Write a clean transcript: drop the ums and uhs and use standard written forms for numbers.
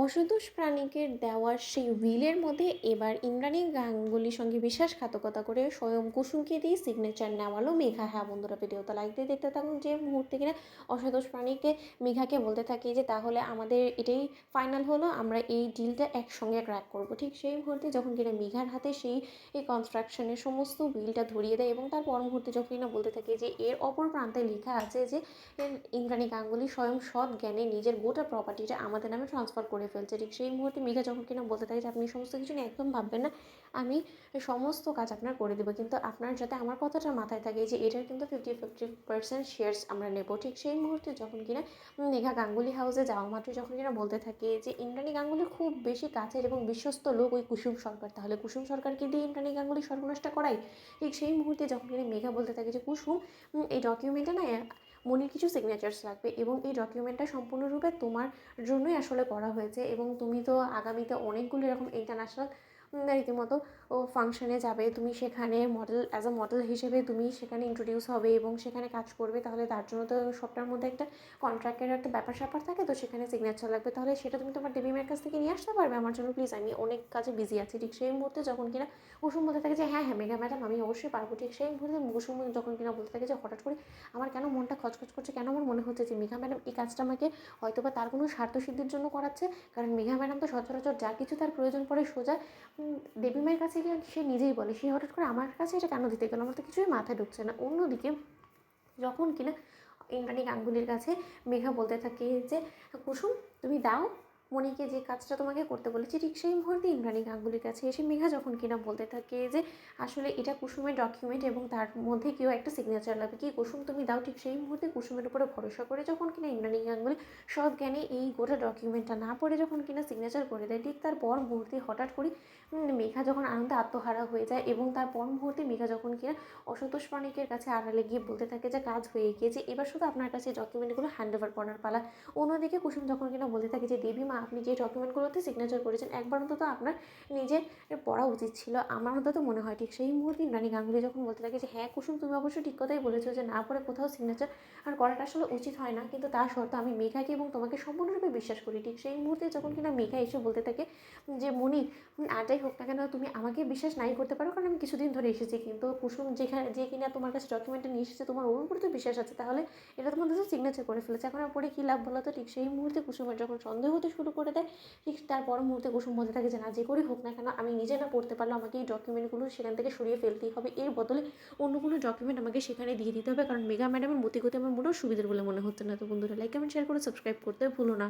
অসদোষ প্রাণীকের দেওয়া সেই রিলের মধ্যে এবার ইন্দ্রাণী গাঙ্গুলির সঙ্গে বিশ্বাসঘাতকতা করে স্বয়ং কুসুমকে দিয়ে সিগনেচার নেওয়ালো মেঘা। হ্যাঁ বন্ধুরা, ভিডিওটা লাইক দিয়ে দেখতে থাকুন। যে মুহূর্তে কিনা অসদোষ প্রাণীকে মেঘাকে বলতে থাকে যে তাহলে আমাদের এটাই ফাইনাল হলো, আমরা এই ডিলটা একসঙ্গে ক্র্যাক করবো। ঠিক সেই মুহূর্তে যখন কিনা মেঘার হাতে সেই এই কনস্ট্রাকশনের সমস্ত বিলটা ধরিয়ে দেয় এবং তার পর মুহূর্তে যখন কিনা বলতে থাকে যে এর অপর প্রান্তে লেখা আছে যে ইন্দ্রাণী গাঙ্গুলি স্বয়ং সৎ জ্ঞানে নিজের গোটা প্রপার্টিটা আমাদের নামে ট্রান্সফার করে ফেলছে। ঠিক সেই মুহূর্তে মেঘা যখন কিনা বলতে থাকে যে আপনি সমস্ত কিছু নিয়ে একদম ভাববেন না, আমি সমস্ত কাজ আপনার করে দেবো, কিন্তু আপনার যাতে আমার কথাটা মাথায় থাকে যে এটার কিন্তু 50% শেয়ার্স আমরা নেব। ঠিক সেই মুহূর্তে যখন কিনা মেঘা গাঙ্গুলি হাউসে যাওয়া মাত্র যখন কিনা বলতে থাকে যে ইন্দ্রাণী গাঙ্গুলির খুব বেশি কাছের এবং বিশ্বস্ত লোক ওই কুসুম সরকার, তাহলে কুসুম সরকারকে দিয়ে ইন্দ্রাণী গাঙ্গুলি সর্বনাশটা করাই। ঠিক সেই মুহূর্তে যখন কিনা মেঘা বলতে থাকে যে কুসুম, এই ডকুমেন্টে না মনির কিছু সিগনেচার্স লাগবে এবং এই ডকুমেন্টটা সম্পূর্ণরূপে তোমার জন্যই আসলে করা হয়েছে এবং তুমি তো আগামীতে অনেকগুলো এরকম ইন্টারন্যাশনাল রীতিমতো ফাংশনে যাবে, তুমি সেখানে মডেল অ্যাজ আ মডেল হিসেবে তুমি সেখানে ইন্ট্রোডিউস হবে এবং সেখানে কাজ করবে, তাহলে তার জন্য তো সবটার মধ্যে একটা কন্ট্রাক্টের একটা ব্যাপার স্যাপার থাকে, তো সেখানে সিগনেচার লাগবে, তাহলে সেটা তুমি তোমার দেবী মায়ের কাছ থেকে নিয়ে আসতে পারবে আমার জন্য প্লিজ, আমি অনেক কাজে বিজি আছি। ঠিক সেই মুহূর্তে যখন কিনা কুসুম বলতে থাকে যে হ্যাঁ হ্যাঁ মেঘা ম্যাডাম আমি অবশ্যই পারবো। ঠিক সেই মুহূর্তে কুসুম যখন কিনা বলতে থাকে যে হঠাৎ করে আমার কেন মনটা খচখচ করছে, কেন আমার মনে হচ্ছে যে মেঘা ম্যাডাম এই কাজটা আমাকে হয়তো বা তার কোনো স্বার্থসিদ্ধির জন্য করাচ্ছে, কারণ মেঘা ম্যাডাম তো সচরাচর যা কিছু তার প্রয়োজন পড়ে সোজা দেবী মায়ের কাছে গিয়ে সে নিজেই বলে, সে হঠাৎ করে আমার কাছে এটা কেন দিতে গেল, আমার তো কিছুই মাথায় ঢুকছে না। অন্যদিকে যখন কিনা ইন্দ্রাণী গাঙ্গুলির কাছে মেঘা বলতে থাকে যে কুসুম তুমি দাও মণিকে যে কাজটা তোমাকে করতে বলেছি, ঠিক সেই মুহূর্তে ইন্দ্রাণী গাঙ্গুলির কাছে এসে মেঘা যখন কিনা বলতে থাকে যে আসলে এটা কুসুমের ডকুমেন্ট এবং তার মধ্যে কেউ একটা সিগনেচার লাগবে, কি কুসুম তুমি দাও। ঠিক সেই মুহূর্তে কুসুমের উপরে ভরসা করে যখন কিনা ইন্দ্রাণী গাঙ্গুলি সৎ জ্ঞানে এই গোটা ডকুমেন্টটা না পড়ে যখন কিনা সিগনেচার করে দেয়, ঠিক তার পর মুহূর্তে হঠাৎ করে মেঘা যখন আনন্দে আত্মহারা হয়ে যায় এবং তার পর মুহূর্তে মেঘা যখন কিনা অসন্তোষ প্রাণিকের কাছে আড়ালে গিয়ে বলতে থাকে যে কাজ হয়ে গিয়েছে, এবার শুধু আপনার কাছে ডকুমেন্টগুলো হ্যান্ড ওভার করার পালা। অন্যদিকে কুসুম যখন কিনা বলতে থাকে যে দেবী মা আপনি যে ডকুমেন্টগুলোতে সিগনেচার করেছেন একবার অন্তত আপনার নিজের পড়া উচিত ছিল, আমার অন্তত মনে হয়। ঠিক সেই মুহূর্তে ইন্দ্রাণী গাঙ্গুলি যখন বলতে থাকে যে হ্যাঁ কুসুম তুমি অবশ্যই ঠিক কথাই বলেছো যে না পড়ে কোথাও সিগনেচার আর করাটা আসলে উচিত হয় না, কিন্তু তার সত্ত্বেও আমি মেঘাকে এবং তোমাকে সম্পূর্ণরূপে বিশ্বাস করি। ঠিক সেই মুহূর্তে যখন কিনা মেঘা এসে বলতে থাকে যে মনি আর যাই হোক না কেন তুমি আমাকে বিশ্বাস নাই করতে পারো, কারণ আমি কিছুদিন ধরে এসেছি, কিন্তু কুসুম যেখানে যে কিনা তোমার কাছে ডকুমেন্টটা নিয়ে এসেছে তোমার ওর উপরে তো বিশ্বাস আছে, তাহলে এটা তোমার তো সিগনেচার করে ফেলেছে, এখন আর পরে কী লাভ বলো তো। ঠিক সেই মুহূর্তে কুসুমের যখন সন্দেহ হতে শুরু করে দেয়, ঠিক তার পর মুহূর্তে কুসুম বলতে থাকে যে না যে করেই হোক না কেন আমি নিজে না পড়তে পারলে আমাকে এই ডকুমেন্টগুলো সেখান থেকে সরিয়ে ফেলতেই হবে, এর বদলে অন্য কোনো ডকুমেন্ট আমাকে সেখানে দিয়ে দিতে হবে, কারণ মেঘা ম্যাডামের মতিগতি আমার মোটেও সুবিধার বলে মনে হচ্ছে না। তো বন্ধুরা লাইক কমেন্ট শেয়ার করে সাবস্ক্রাইব করতে ভুলো না।